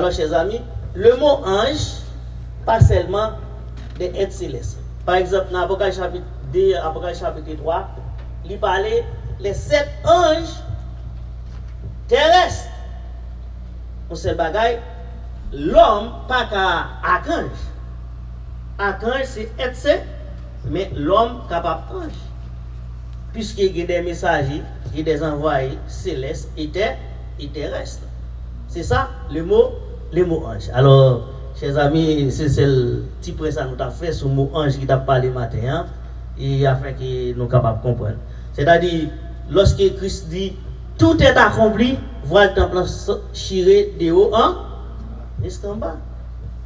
Alors, chers amis, le mot ange, pas seulement des êtres célestes. Par exemple, dans Apocalypse chapitre 2, Apocalypse chapitre 3, il parlait les 7 anges terrestres. On sait le bagaille, l'homme pas qu'à archange. Archange c'est être, mais l'homme capable ange. Puisqu'il y a des messagers, il y a des envoyés célestes et terrestres. C'est ça le mot ange. Alors, chers amis, c'est le petit près ça nous a fait sur le mot ange qui t'a parlé matin, hein, et afin que nous capables de comprendre. C'est-à-dire, lorsque Christ dit tout est accompli, voilà le temple chiré de haut en jusqu'en bas.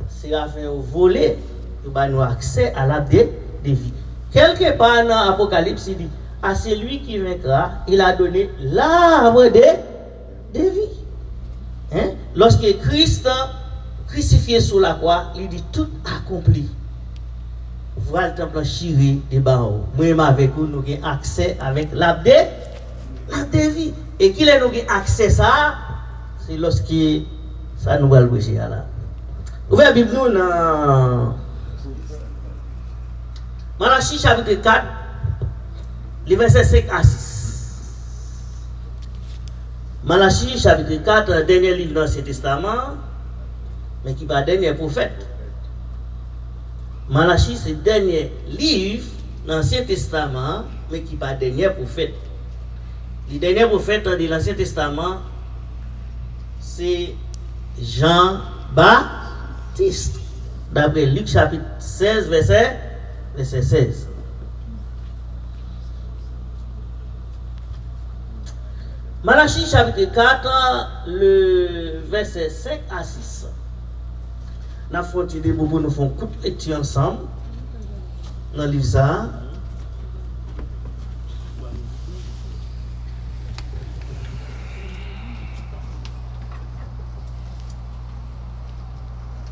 C'est afin de voler, de nous accès à l'arbre de vie. Quelque part dans l'Apocalypse, il dit à celui qui vaincra, il a donné l'arbre de vie. Hein? Lorsque Christ crucifié sous la croix, il dit tout accompli. Voilà le temple chiré de Bao. Moi-même avec vous, nous avons accès avec l'arbre de vie. Et qu'il ait nous accès ça, c'est lorsque ça nous va le bouger là. Ouvrez la Bible nous dans Malachie chapitre 4, les versets 5 à 6. Malachie chapitre 4, dernier livre dans l'Ancien Testament, mais qui n'est pas le dernier prophète. Malachie, c'est le dernier livre dans l'Ancien Testament, mais qui n'est pas le dernier prophète. Le dernier prophète de l'Ancien Testament, c'est Jean-Baptiste. D'après Luc chapitre 16, verset 16. Malachie chapitre 4, le verset 5 à 6. Nous avons continué pour nous faire une coupe lecture ensemble dans le livre ça.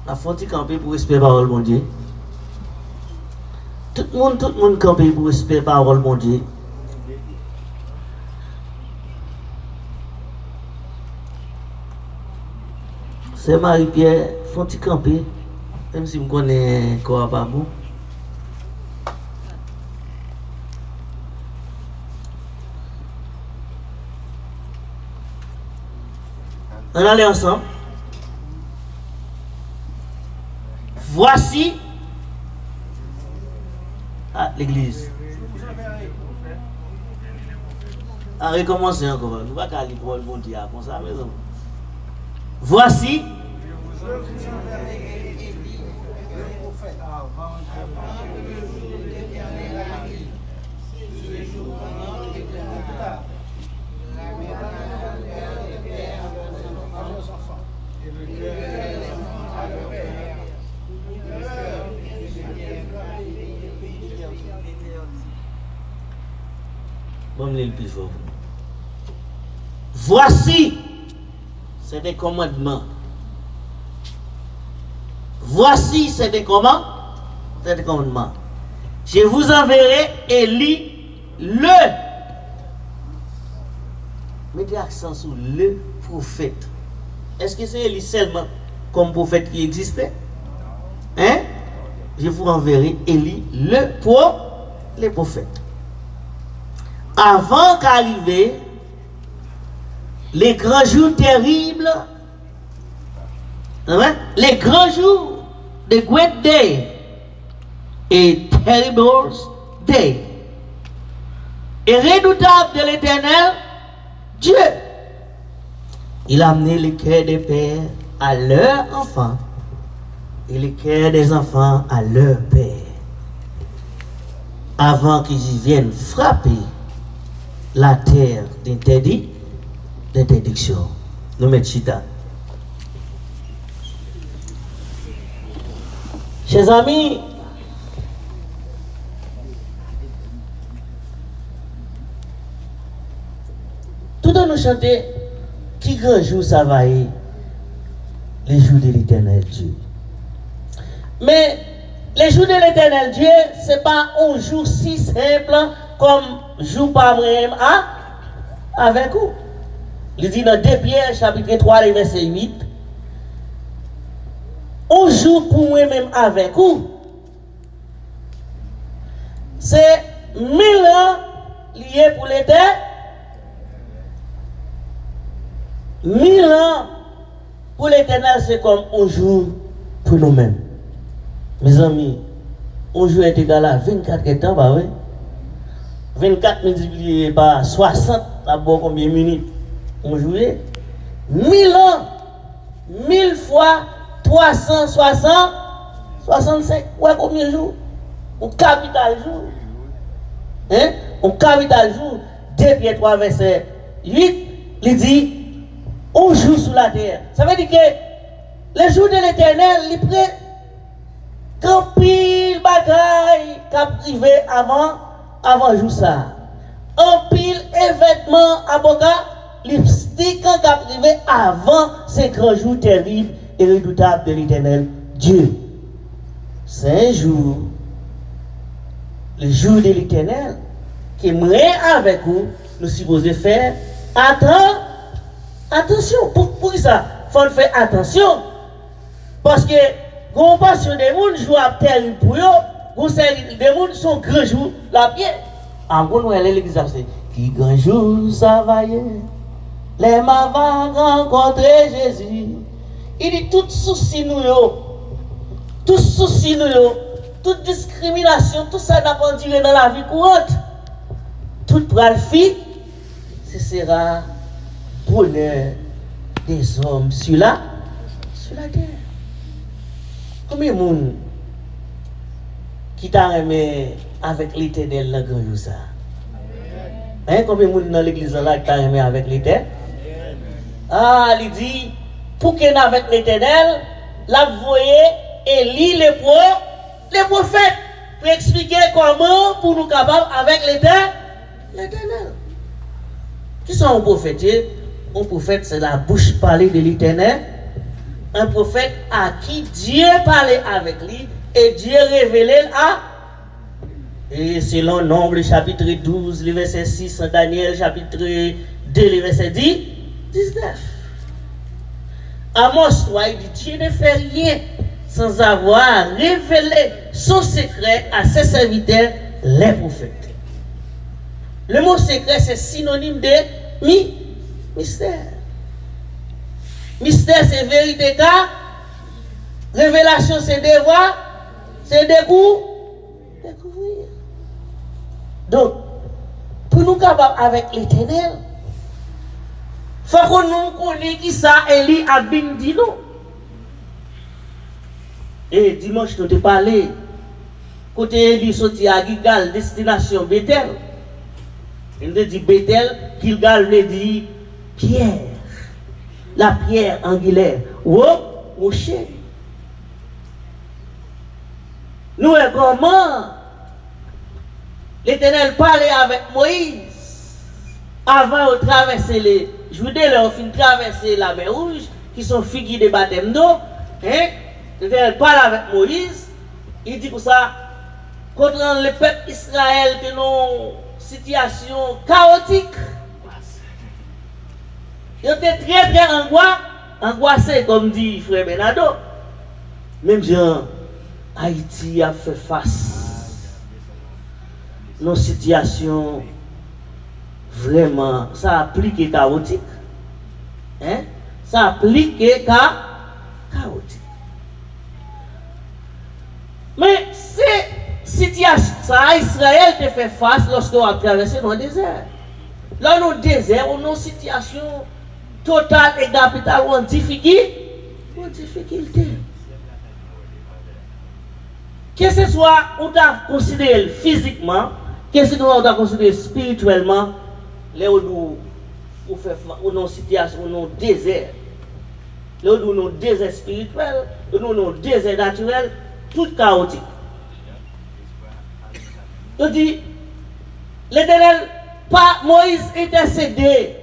Nous avons camper pour respecter la parole de mon Dieu. Tout le monde camper pour respecter la parole de mon Dieu. C'est Marie-Pierre, faut-il camper, même si je connais quoi pas vous. On allait ensemble. Voici l'église. À recommencer encore. Nous ne pouvons pas aller pour le bon Dieu comme ça, mais non. Voici. Voici, c'est des commandements. Voici, c'est des commandements. C'est des commandements. Je vous enverrai Élie le. Mettez l'accent sur le prophète. Est-ce que c'est Élie seulement comme prophète qui existait? Hein? Je vous enverrai Élie le prophète. Avant qu'arrivent les grands jours terribles, hein? Les grands jours, the great day et terrible day, et redoutable de l'Éternel, Dieu. Il a amené les cœurs des pères à leurs enfants et les cœurs des enfants à leurs pères, avant qu'ils y viennent frapper la terre d'interdiction. Nous mettons chita. Chers amis, tout en nous chanter, qui grand jour ça va y les jours de l'Éternel Dieu. Mais les jours de l'Éternel Dieu, ce n'est pas un jour si simple comme jour par moi-même avec vous. Il dit dans 2 Pierre chapitre 3 verset 8, un jour pour moi-même avec vous, c'est 1000 ans liés pour l'éternel. 1000 ans pour l'éternel, c'est comme un jour pour nous-mêmes. Mes amis, un jour est égal à 24 temps, bah oui. 24 multiplié par 60, d'abord combien de minutes? Un jour est 1000 ans, 1000 fois 360, 65. Ouais, combien de jours? Un capital jour. Hein? Un capital jour. 2 Pierre 3, verset 8, il dit un jour sur la terre. Ça veut dire que le jour de l'éternel, il prend quand pile bagaille qu'a privé avant jour ça. Un pile événement apocalyptique qu'a privé avant ces grands jours terribles et redoutables de l'éternel Dieu. C'est un jour, le jour de l'éternel, qui est avec vous, nous supposons faire attention. Pour ça, il faut faire attention. Parce que, quand on passe sur des gens, jouent à terre pour eux, des gens sont grands jours, la pierre. En gros, nous allons l'église, qui grand jour ça va y est, les mavas rencontrer Jésus. Il dit tout souci nous, toute discrimination, tout ça n'a pas duré dans la vie courante. Tout pral fi, ce sera bonheur des hommes sur la terre. Combien de monde qui t'a aimé avec l'éternel dans grand jour ça? Hein, combien de monde dans l'église là qui t'a aimé avec l'éternel? Ah, il dit, pour qu'il avec l'éternel, la voyez et lit les prophètes pour expliquer comment pour nous capables avec l'éternel. Qui sont un prophète? Un prophète, c'est la bouche parlée de l'éternel. Un prophète à qui Dieu parlait avec lui et Dieu révélait à. Et selon Nombre, chapitre 12, le verset 6, Daniel, chapitre 2, le verset 19. Amos 3, il dit Dieu ne fait rien sans avoir révélé son secret à ses serviteurs, les prophètes. Le mot secret, c'est synonyme de mystère. Mystère, c'est vérité, car révélation, c'est devoir, c'est découvrir. Donc, pour nous capables avec l'éternel, il faut que nous connaissions qui ça, Eli Abin dit nous. Et dimanche, nous te parlé, côté Eli sorti à Gilgal, destination Bethel. Il nous dit Bethel, Gilgal veut dire pierre. La pierre angulaire. Rocher. Nous, comment l'Éternel parlait avec Moïse avant de traverser les Judées, leur fin traverser la mer Rouge, qui sont figures de baptême d'eau. Hein? L'Éternel parle avec Moïse. Il dit pour ça, contre le peuple Israël de nos situations chaotiques. Il était très angoissé, comme dit Frère Benado. Même Jean, Haïti a fait face à nos situations vraiment, ça applique chaotique. Hein? Ça applique chaotique. Mais ces situations, ça, Israël te fait face lorsqu'on a traversé dans le désert. Là, dans le désert, on a une situation totale et capitale ou en difficulté. Que ce soit on t'a considéré physiquement, que ce soit on t'a considéré spirituellement, là où on fait une situation, on désert. Là où on désert spirituel, on désert naturel, tout chaotique. On dit, l'Éternel, pas Moïse intercédé,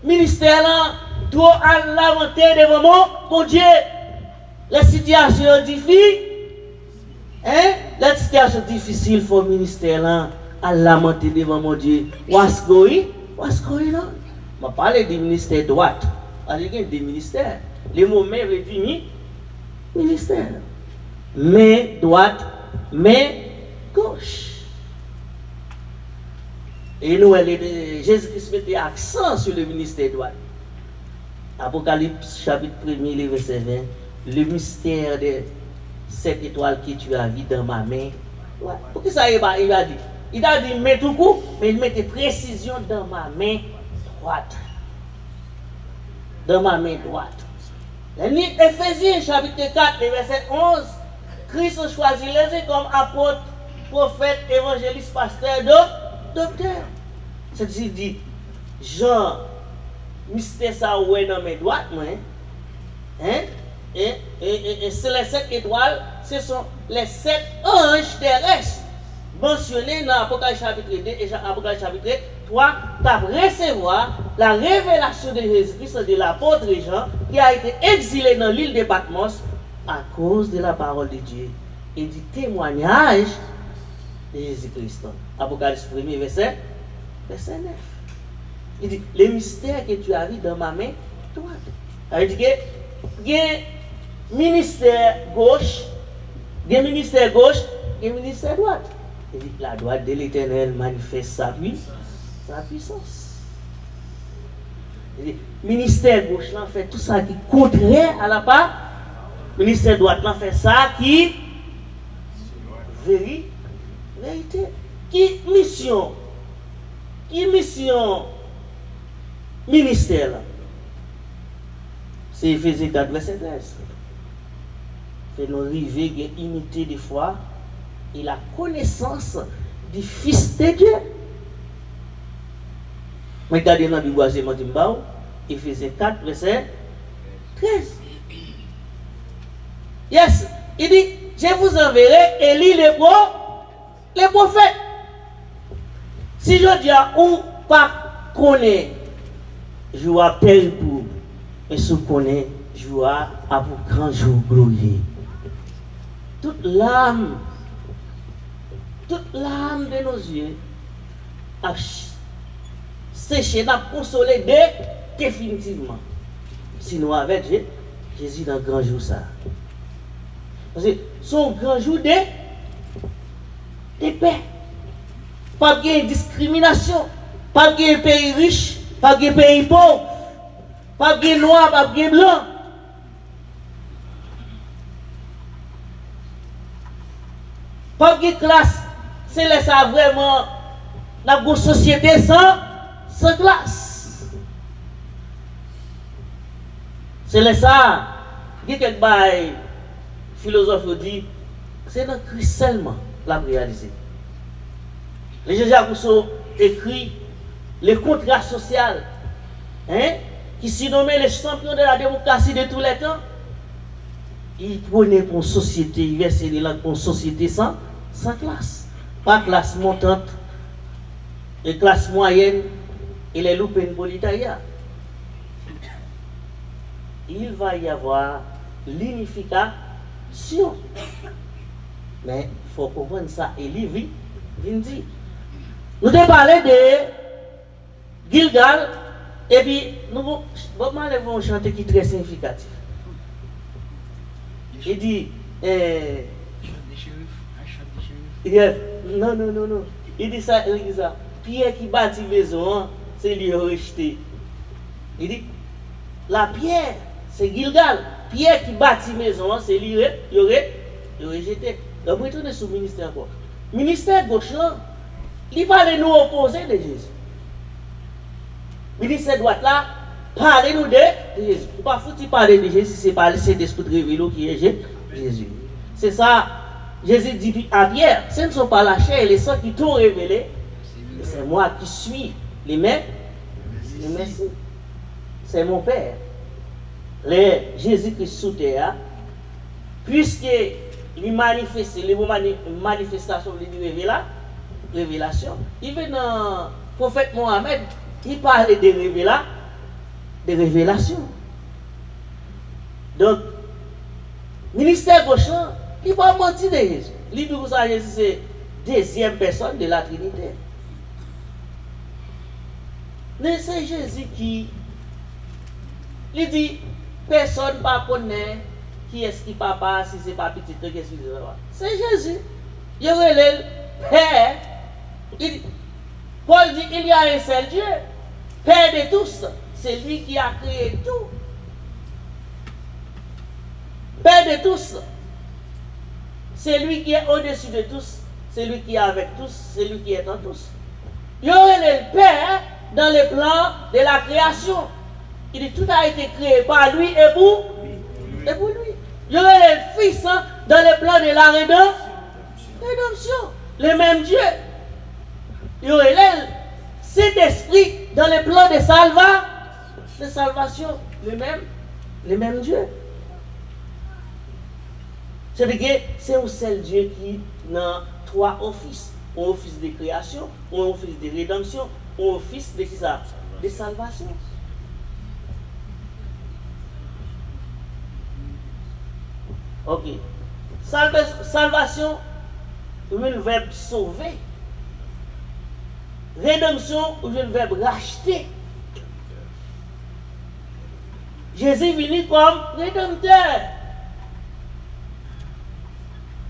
ministère là, doit à lamenter devant mon Dieu. La situation difficile, hein? La situation difficile pour le ministère là, à lamenter devant mon Dieu. What's going on? Je parle du ministère droite, je parle du ministère. Les mots même veulent dire ministère. Main droite, main gauche. Et nous, Jésus-Christ mettait accent sur le ministère droit. Apocalypse chapitre 1er, verset 20. Le mystère de cette étoile que tu as vu dans ma main. Ouais. Pourquoi ça il a dit? Il a dit mais tout coup, mais il mettait précision dans ma main droite. Dans ma main droite. Éphésiens chapitre 4, verset 11. Christ a choisi les uns comme apôtres, prophètes, évangélistes, pasteurs, docteurs. C'est-à-dire dit, Jean, mystère ça ouais dans mes droites, moi. Hein? Et c'est les 7 étoiles, ce sont les 7 anges terrestres mentionnés dans Apocalypse chapitre 2 et Apocalypse chapitre 3 pour recevoir la révélation de Jésus-Christ de l'apôtre Jean qui a été exilé dans l'île de Patmos à cause de la parole de Dieu et du témoignage de Jésus-Christ. Apocalypse 1er verset 9. Il dit, les mystères que tu as vu dans ma main droite. Il dit que il y a ministère gauche, il y a ministère gauche, il y a ministère droite. Il dit la droite de l'Éternel manifeste sa puissance. Il dit, ministère gauche là fait tout ça qui est contraire à la part. Ministère droite là fait ça qui vérité. Qui mission ministère là. C'est Éphésiens 4, verset 13. Fait nous arriver à imiter des fois et la connaissance du Fils de Dieu. Regardez dans la Bible, Éphésiens 4, verset 13. Yes, il dit, je vous enverrai et lis les prophètes. Si je dis à ou pas connaît, je appelle pour, et si vous connaissez, je vois à vos grands jours glorieux. Toute l'âme de nos yeux a séché, a consolé définitivement. Sinon, avec Jésus dans le grand jour, ça. Parce que son grand jour de paix. Pas de discrimination. Pas de pays riche. Pas de pays pauvre. Pas de noir, pas de blanc. Pas de classe. C'est là ça vraiment la société sans classe. C'est là ça. Il y a quelques philosophes dit c'est dans Christ seulement la réalisé. Les Jean-Jacques Rousseau écrit le contrat social, qui s'y nommait les champions de la démocratie de tous les temps. Il prenait pour une société, il versait pour une société sans classe. Pas classe montante, les classes moyennes et les loupenpolitaïa. Il va y avoir l'unification. Mais il faut comprendre ça. Et lui, il dit. Nous avons parlé de Gilgal, et puis nous allons chanter qui est très significatif. Il dit, non. Il dit ça, Pierre qui bâtit maison, c'est lui rejeté. Il dit, la pierre, c'est Gilgal. Pierre qui bâtit maison, c'est lui rejeté. Donc, vous retournez sur le ministère gauche. Ministère gauche, là, il va nous opposer de Jésus. Ministère droite là, parlez-nous de Jésus. Il ne faut pas parler de Jésus, c'est pas le Saint-Esprit révélé qui est Jésus. C'est ça, Jésus dit à Pierre, ce ne sont pas la chair et les sangs qui t'ont révélé, c'est moi qui suis les mains. C'est mon Père. Jésus-Christ sous terre, puisque les manifestations de révélation, il vient dans le prophète Mohamed, il parle de révélation. Donc, ministère gauche, il ne va pas mentir de Jésus. Il dit que Jésus, c'est la deuxième personne de la Trinité. Mais c'est Jésus qui il dit, personne ne connaît qui est-ce qui papa, si c'est pas petit, qu'est-ce qui c'est Jésus. Il y a le Père. Paul dit qu'il y a un seul Dieu, Père de tous. C'est lui qui a créé tout. Père de tous. C'est lui qui est au-dessus de tous. C'est lui qui est avec tous. C'est lui qui est en tous. Il y aurait le Père dans le plan de la création. Il dit tout a été créé par lui et pour lui. Il y aurait le Fils dans le plan de la rédemption. Le même Dieu. Il y aurait le Saint-Esprit dans le plan de salvation. Le même Dieu. C'est-à-dire que c'est un seul Dieu qui a trois offices. Un office de création, un office de rédemption, un office de salvation. Ok. Salvation, le verbe sauver. Rédemption, le verbe racheter. Jésus est venu comme rédempteur.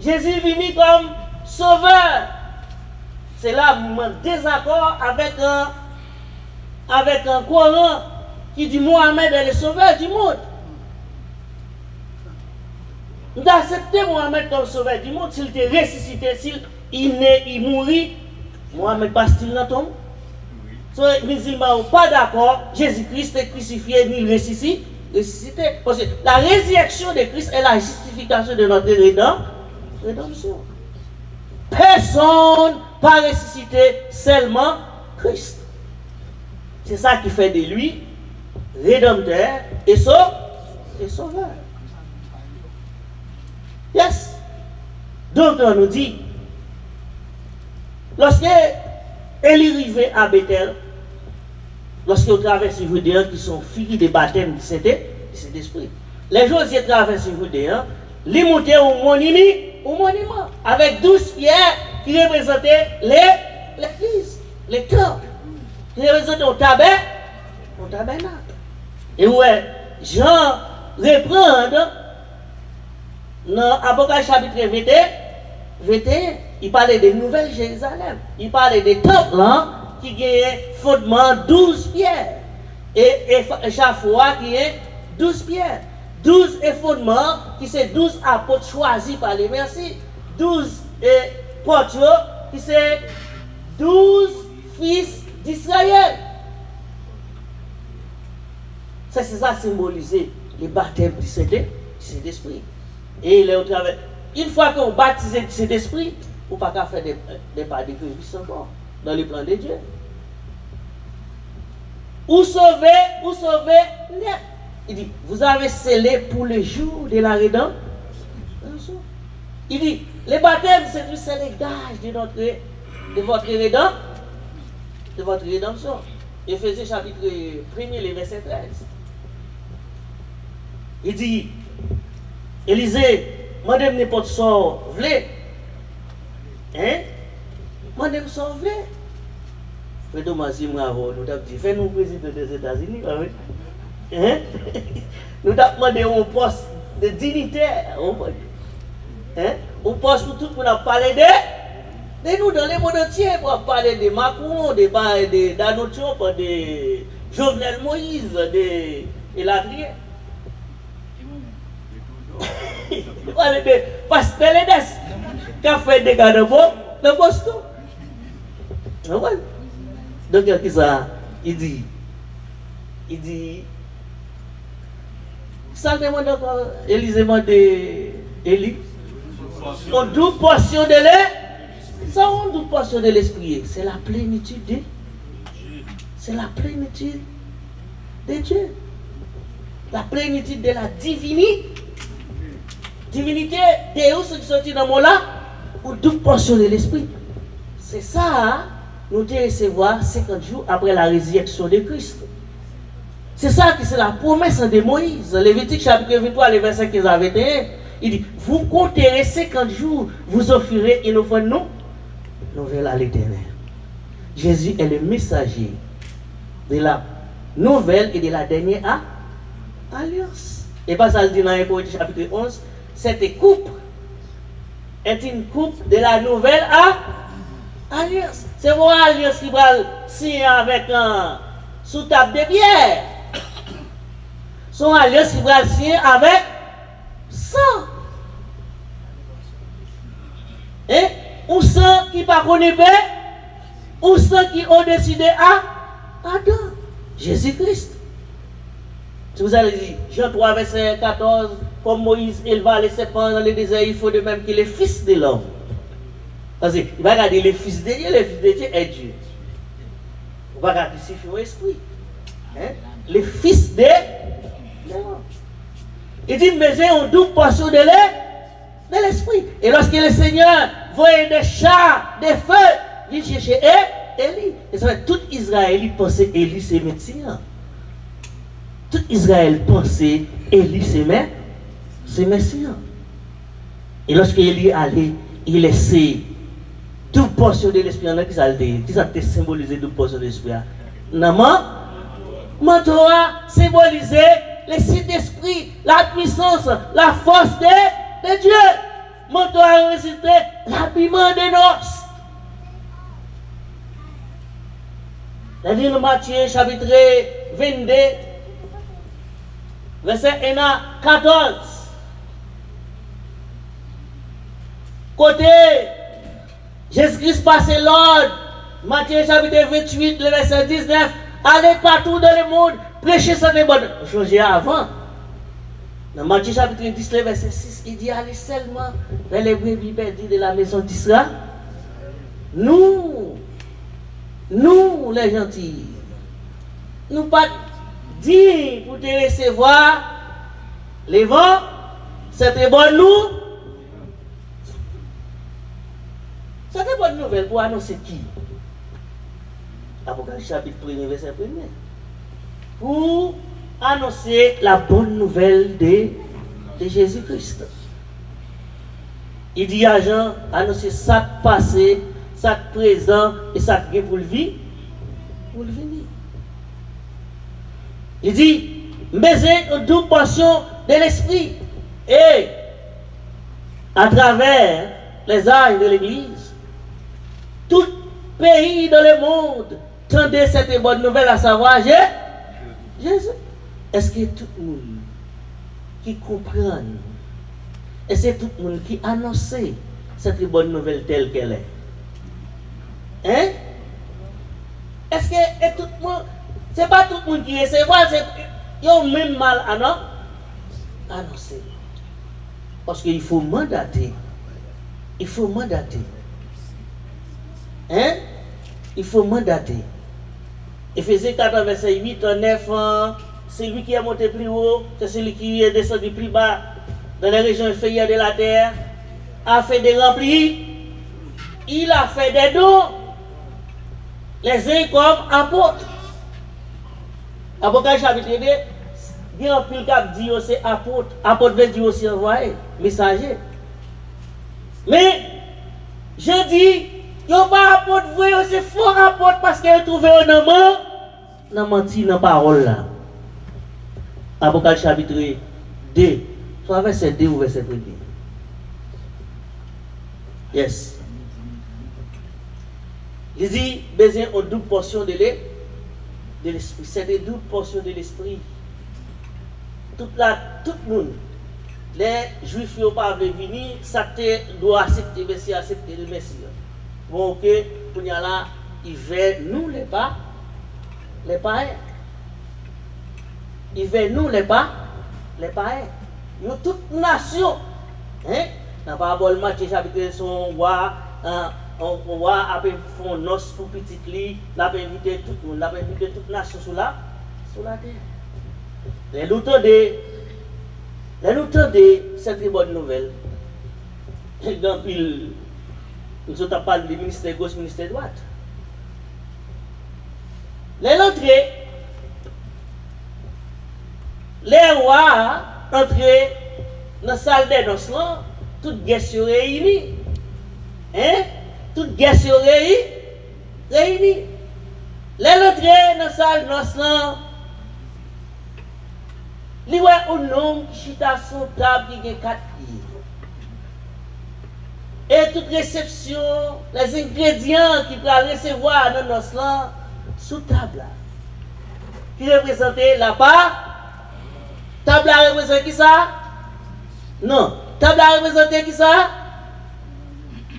Jésus est venu comme sauveur. C'est là mon désaccord avec un Coran qui dit Mohamed est le sauveur du monde. Nous avons accepté Mohamed comme sauveur du monde. S'il était ressuscité, s'il il mourit, Mohamed passe-t-il dans tombe? Les musulmans n'ont pas d'accord. Jésus-Christ est crucifié ni ressuscité. Parce que la résurrection de Christ est la justification de notre rédemption. Personne pas ressuscité, seulement Christ. C'est ça qui fait de lui rédempteur et sauveur. Yes. Donc on nous dit, lorsque Élie arrivait à Bethel, lorsque vous traversez les Judéens qui sont filles de baptême de cet esprit, les Josiers traversent les Judéens, ils montaient au monument avec 12 pierres qui représentaient l'église, les temples, qui représentaient au tabernacle. Et ouais, Jean reprend dans Apocalypse chapitre 21, il parlait de Nouvelle Jérusalem, il parlait des temples qui ont fondement 12 pierres, et chaque fois qui est 12 pierres. 12 fondements qui sont 12 apôtres choisis par les merci. 12 portes qui sont 12 fils d'Israël. C'est ça symboliser le baptême du Saint-Esprit. Et une fois qu'on baptise du Saint-Esprit, on ne peut pas faire des pas de Christ encore dans le plan de Dieu. Ou sauver net. Il dit, vous avez scellé pour le jour de la rédemption. Il dit, le baptême, c'est le gage de votre rédemption. Éphésiens chapitre 1er, le verset 13. Il dit, Élisée, madame n'importe sort, v'lé. Hein? Madame sort, v'lé. Fais-nous masser, bravo. Nous avons dit, fais-nous président des États-Unis. Hein? Nous avons demandé un poste de dignitaire. Hein? Un poste pour tout le monde a parlé de nous dans le monde entier. Pour parler de Macron, de Donald Trump, de Jovenel Moïse, de Eladrien. Parler de Pasteledes qui a fait des gars de Boston. Donc, il dit, ça demande encore Élisement d'Élie. On double portion de l'esprit. Ça, on double portion de l'esprit. C'est la plénitude de C'est la plénitude de Dieu. La plénitude de la divinité. Divinité, Deus qui sortit dans mon là, on double portion de l'esprit. C'est ça, nous devons recevoir 50 jours après la résurrection de Christ. C'est ça qui c'est la promesse de Moïse. Lévitique chapitre 23, le verset 15 à 21. Il dit, vous compterez 50 jours, vous offrirez une offrande nouvelle à l'Éternel. Jésus est le messager de la nouvelle et de la dernière alliance. Et pas ça le dit dans Hébreux chapitre 11, cette coupe est une coupe de la nouvelle alliance. C'est mon alliance qui va signer avec un sous table de pierre. Son alliance qui va signer avec sang. Et ou sang qui pas connaît ou sang qui ont décidé à Adam, Jésus-Christ. Si vous allez dire, Jean 3, verset 14, comme Moïse éleva les serpents dans le désert, il faut de même que les fils de l'homme. Parce que, il va regarder les fils de Dieu, les fils de Dieu est Dieu. On va regarder si c'est esprit. Hein? Les fils de l'homme. Il dit, mais j'ai une double portion de l'esprit. Et lorsque le Seigneur voyait des chars, des feux, il cherchait Élie. Et ça fait tout Israël, il pensait Élie, c'est médecin. Tout Israël pensait Élie, c'est Messie. Et lorsque Élie allait, il laissait toute portion de l'esprit en qui ça a symbolisé toute portion de l'esprit. Manteau a symbolisé le Saint-Esprit, la puissance, la force de Dieu. Manteau a récité l'habillement des noces. La dit dans Matthieu chapitre 22. Verset 1 à 14. Côté Jésus-Christ passait l'ordre. Matthieu chapitre 28, le verset 19. Allez partout dans le monde, prêchez ça de bonne. Changer avant. Dans Matthieu chapitre 10, le verset 6, il dit allez seulement vers les brebis perdues de la maison d'Israël. Nous, les gentils, nous pas dit pour te recevoir les vents, c'était bonne nous. C'était bonne nouvelle pour annoncer qui? Apocalypse chapitre 1, verset 1. Pour annoncer la bonne nouvelle de Jésus-Christ. Il dit à Jean, annoncer ça passé, ça présent et ça qui est pour le vivre, pour le venir. Il dit, mais une double portion de l'esprit. Et à travers les âges de l'Église, tout pays dans le monde tendait cette bonne nouvelle, à savoir Jésus. Est-ce que tout le monde qui comprend, et c'est tout le monde qui annonce cette bonne nouvelle telle qu'elle est? Hein? Est-ce que tout le monde, c'est pas tout le monde qui essaie, ils ont même mal à annoncer. Parce qu'il faut mandater. Il faut mandater. Hein? Il faut mandater. Éphésiens 4, verset 8, 9, c'est lui qui est monté plus haut, c'est celui qui est descendu plus bas dans les régions inférieures de la terre, a fait des remplis, il a fait des dons, les uns comme apôtres. Apocalypse chapitre 2, il y a un pile qui dit c'est apôtre. Apôtre veut dire aussi envoyé, messager. Mais, je dis, il n'y a pas apôtre vrai, c'est faux apôtre parce qu'il a trouvé un homme dans menti dans la parole là. Apocalypse chapitre 2, soit verset 2 ou verset 1. Yes. Il dit, besoin d'une double portion de l'esprit. C'est une double portion de l'esprit. Tout le monde, les juifs n'ont pas venir, ça doit accepter le Messie, accepter le Messie. Bon, ok, pour y aller, il veut nous les païens. Il veut nous les païens. Nous, toute nation. Hein? Dans la parabole Matthieu chapitre, son roi, on va faire un noce pour petit lit, on va inviter tout le monde, on va inviter toute nation sur la terre. Les nous tendez cette bonne nouvelle. Donc, nous avons parlé du ministère gauche, ministère droite. Les l'entrée, les rois entrés dans la salle des noces, toutes guerres se réunies. Hein? Toutes guerres se réunies. Les l'entrée dans la salle des noces, Il y a un homme qui chita son table qui a 4 pieds. Et toute réception, les ingrédients qu'il va recevoir dans notre là, sous table là. Qui représente la part. Table là représente qui ça? Non. Table là représente qui ça?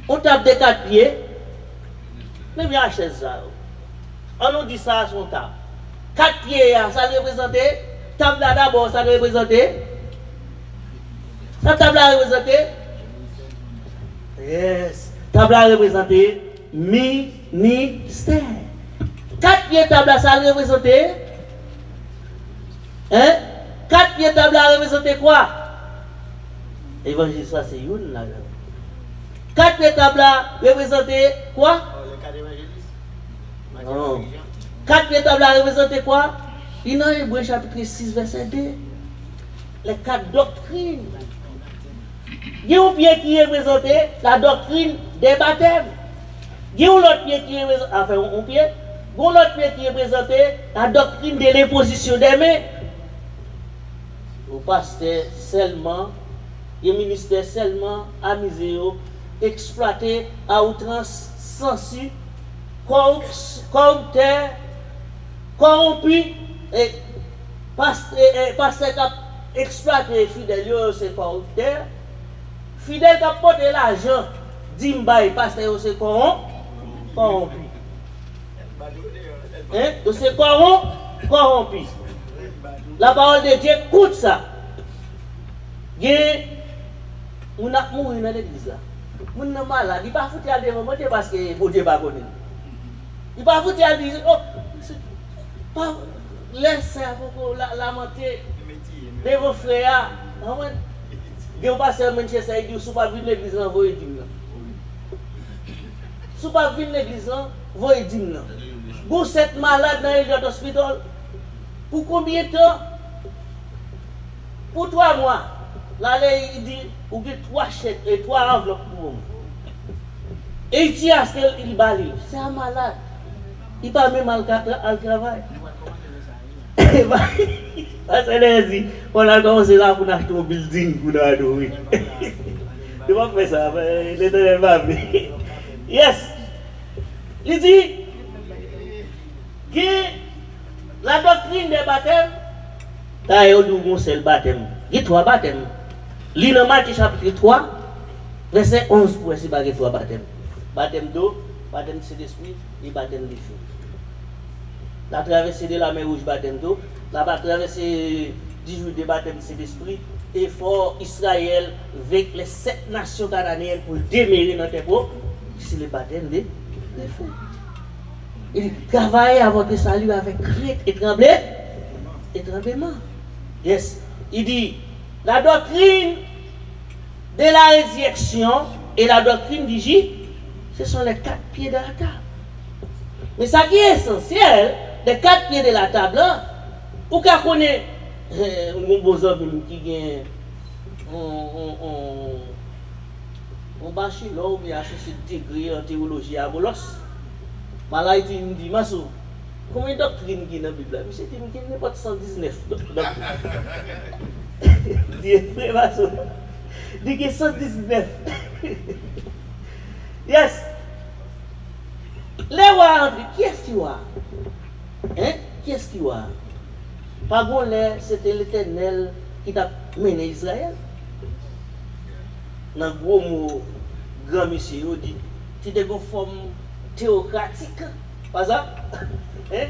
On table de 4 pieds. Mais bien acheter ça. On nous dit ça à son table. 4 pieds, ça représente. Table là d'abord, ça représente. Ça table là représente. Yes. Table là représente ministère. 4 pieds table là, ça représente. Hein? 4 pieds table là représente quoi? Évangile, ça c'est une là. 4 pieds table là représente quoi? Non. 4 pieds table là représente quoi? Il y a Hébreux chapitre 6, verset 2. Les 4 doctrines. Il y a un pied qui est présenté, la doctrine des baptêmes. Il y a un autre pied qui est présenté, enfin un pied. Il y a un autre pied qui est présenté, la doctrine de l'imposition des mains. Au pasteur seulement, le ministère seulement amusé, exploité à outrance, sensu, corrupteur, corrompu, et pasteur qui a exploité fidèle, c'est corrupteur. Fidèle qui a porté l'argent, dit m'baye, pasteur c'est corrompu. Hein? C'est corrompu. La parole de Dieu coûte ça. On a mouru dans l'église là. On est malade. Il ne pas foutu à des moments parce que bon Dieu pas connu. Il ne pas foutu à dire oh, laissez pour lamenter de vos frères. Il y a un pasteur Manchester qui dit si vous ne pas venir l'église, vous voyez dîme. Si vous ne pas venir l'église, vous voyez dîme. Vous êtes malade dans l'hôpital. Pour combien de temps? Pour 3 mois. Là, il dit, vous avez 3 chèques et 3 enveloppes pour vous. Et il dit à ce qu'il balise. C'est un malade. Il pas même à le travail. Parce que on a commencé là pour acheter un building pour nous adorer. Tu vas faire ça, l'éternel va venir. Yes. Il dit que la doctrine des baptêmes, d'ailleurs, nous c'est le baptême. Il y a 3 baptêmes. L'île Matthieu chapitre 3, verset 11 pour essayer de 3 baptêmes. Baptême d'eau, baptême de Saint-Esprit et baptême de feu. La traversée de la mer Rouge, baptême d'eau. La traversée 10 jours de baptême de Saint-Esprit. Et fort Israël avec les 7 nations cananéennes pour démêler notre époque. C'est le baptême de feu. Il dit, travaillez à votre salut avec crainte et tremblement. Yes. Il dit, la doctrine de la résurrection et la doctrine du J, ce sont les 4 pieds de la table. Mais ça qui est essentiel, les 4 pieds de la table, ou qu'on connaît un beau homme qui gagne un bachelor ou bien associé de degré en théologie à Bolos. Malay il me dit, Massou, combien de doctrines qui est dans la Bible? Monsieur dit, il n'est pas 119 doctrines. Dis, Massou, dit qu'il y a 119. Yes. Les rois entrent, qui est-ce qui voit? Hein? Qui est-ce qui voit? Pas bon, c'était l'Éternel qui t'a mené Israël. Dans le gros mot, grand monsieur, il dit, tu es une forme théocratique. Pas ça? Hein?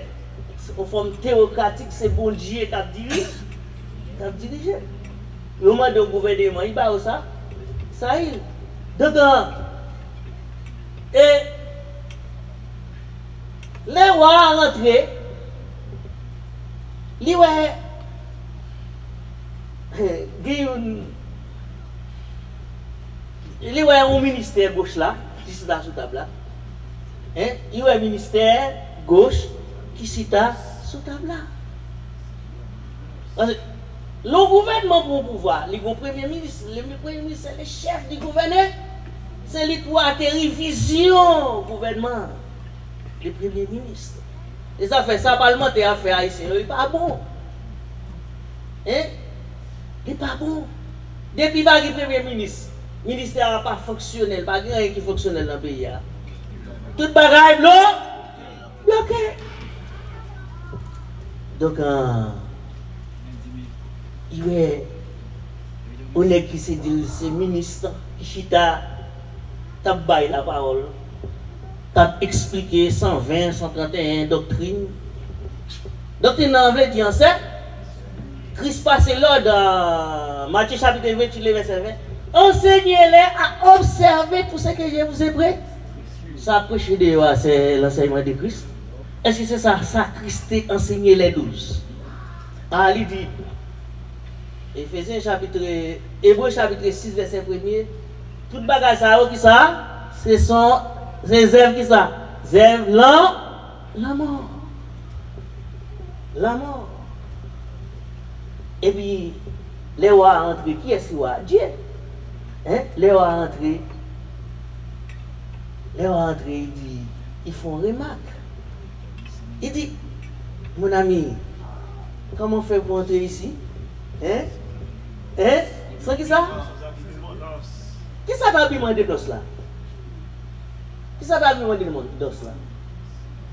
Une forme théocratique, c'est bon Dieu qui a dirigé. Le moment de gouvernement, il va où ça? Ça y est. Dedans. Et les rois rentrés, ils ont un ministère gauche là, qui est là sous table là. Il y a un ministère gauche qui est là sous table là. Le gouvernement pour le pouvoir, le premier ministre, c'est le chef du gouvernement. C'est lui qui a révision au gouvernement. Le premier ministre. Et ça fait ça, parlementaire à faire ici. Il n'est pas bon. Hein? n'est pas bon. Depuis que le Premier ministre, le ministère n'a pas fonctionnel, pas rien qui fonctionnel dans le pays. Tout bagaille bloqué. Donc, on est qui s'est dit, c'est ministre qui chita, t'a baillé la parole, t'a expliqué 120, 131 doctrines. Doctrine en vrai dit en ça, Christ passe là dans Matthieu chapitre 28, verset 20. Enseignez-les à observer tout ce que je vous ai prêt. Ça prêche de c'est l'enseignement de Christ. Est-ce que c'est ça, Christ a enseigné les 12? Ah, il dit, Éphésiens chapitre, Hébreux chapitre 6, verset 1er, tout bagage ça, qui ça? Ce sont ces œuvres qui ça? Œuvres la mort. La mort. Et puis, les rois entrés, qui est-ce qui va? Dieu. Hein? Les rois entrés, il dit, ils font remarque. Il dit, mon ami, comment on fait pour entrer ici? Hein? Hein? C'est qui ça? Qui ça t'a demandé de là? Qui ça t'a demandé de là?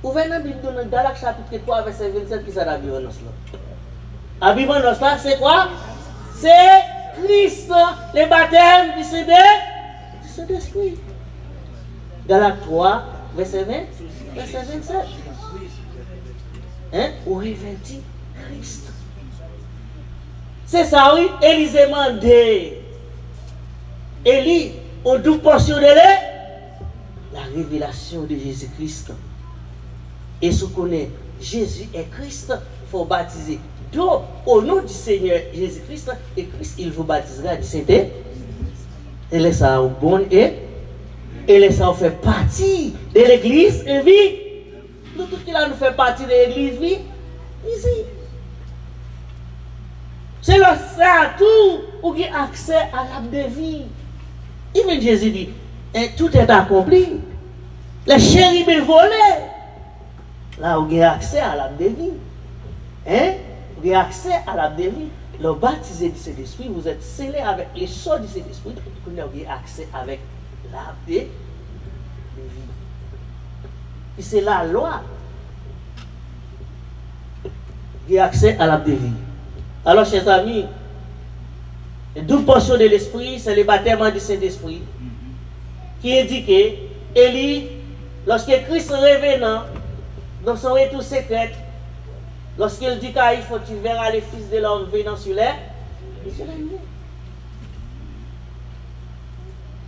Ouvrez la Bible dans Galates chapitre 3, verset 27, qui ça t'a demandé de là? Habillement là, c'est quoi? C'est Christ, le baptême du Saint-Esprit. Galates 3, verset 20, verset 27. Hein? Ou revêtit Christ. C'est ça, oui. Élisée mandé. Élie, on doit portionner la révélation de Jésus-Christ. Et si on connaît Jésus est Christ, il faut baptiser. Donc, au nom du Seigneur Jésus-Christ, et Christ, il vous baptisera du Saint-Esprit. Et laisse ça au bon et laisse ça fait partie de l'église et vie. Nous, tout qui là nous fait partie de l'église vie, ici. C'est le ça tout où il a accès à l'âme de vie. Even Jésus dit, tout est accompli. Les chérubins volés. Là où il y a accès à l'âme de vie. Hein? Vous avez accès à l'âme de vie. Le baptisé du Saint-Esprit, vous êtes scellé avec les sorts du Saint-Esprit. Vous avez accès avec l'âme de vie. Et c'est la loi. Vous avez accès à l'âme de vie. Alors, chers amis, la double portion de l'esprit, c'est le baptême du Saint-Esprit qui indique Élie, lorsque Christ revenant dans son retour secret, lorsqu'il dit qu'il faut tu verras les fils de l'homme venant sur l'air,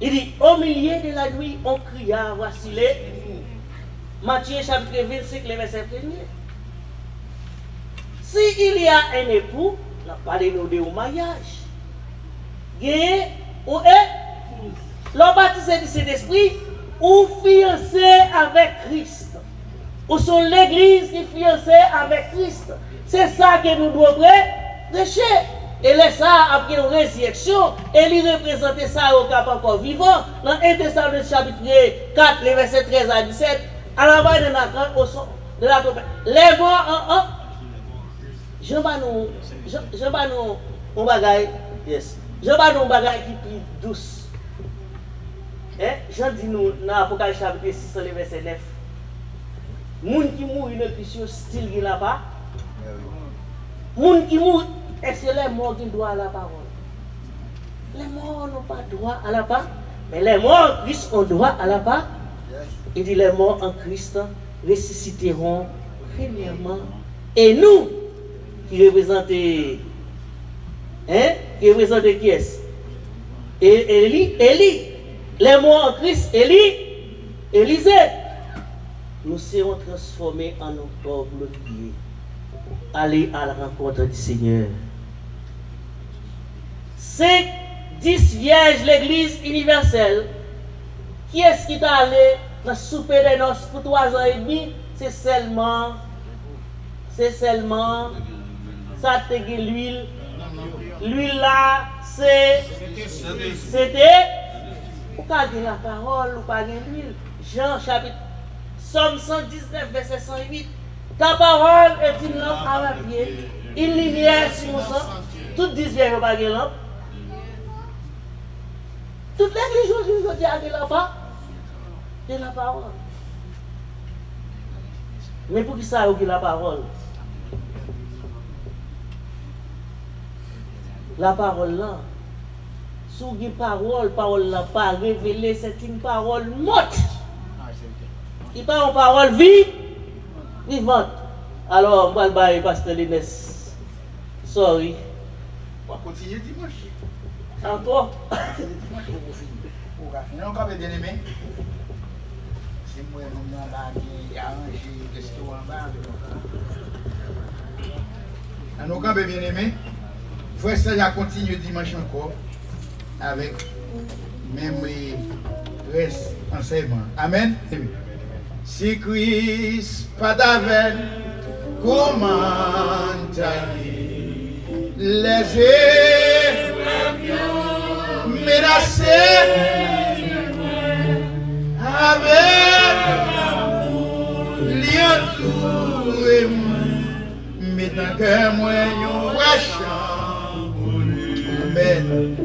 il dit au milieu de la nuit, on cria, voici les Matthieu chapitre 25, le verset 1er. Si il y a un époux, on a parlé de mariage. Gagné ou est le baptisé du Saint-Esprit ou fiancé avec Christ. Ou sont l'église qui est fiancée avec Christ. C'est ça que nous devons prêcher. Et laisse ça après une résurrection. Et lui représenter ça au cap encore vivant. Dans 1 Thessaloniciens chapitre 4, les versets 13 à 17. À la base de la trompette. Les morts en je vais nous un bagage, yes. Je vais nous un bagage qui est plus douce. Jean dit nous dans l'Apocalypse chapitre 6, le verset 9. Moun qui mourent, une question style qui là-bas. Moun qui mourent, est-ce que les morts qui ont droit à la parole? Les morts n'ont pas droit à la parole. Mais les morts en Christ ont droit à la parole. Il dit les morts en Christ ressusciteront premièrement. Et nous, qui représente qui est-ce? Élie, les morts en Christ, Élisée, nous serons transformés en nos corps glorieux. Allez à la rencontre du Seigneur. 5, 10 vierges, l'église universelle. Qui est-ce qui est allé dans le souper de noces pour 3 ans et demi? C'est seulement ça te l'huile. L'huile là, c'était. Ou pas de la parole, ou pas de l'huile. Jean chapitre, Somme 119, verset 108. Ta parole est une lampe à ma pied, une lumière sur mon sang. Tout 10 vieilles n'ont pas de lampe. Toutes les jours, je dis à la lampe. C'est la parole. Mais pour qui ça, il y a la parole? La parole là. Si vous avez parole là pas révélée, c'est une parole morte. Il n'y a pas une parole vivante. Alors, moi, je vais pasteur Linès. Sorry. On va continuer dimanche. Encore? Non, quand vous bien aimé, c'est moi qui ai arrangé le restaurant en bas. Alors, quand vous bien aimé, frère Serge continue dimanche encore avec même reste enseignement. Amen. Si Christ pas d'avec, comment tailler les menacés avec l'amour et moi, mais tant que moi, yon wachant. Amen.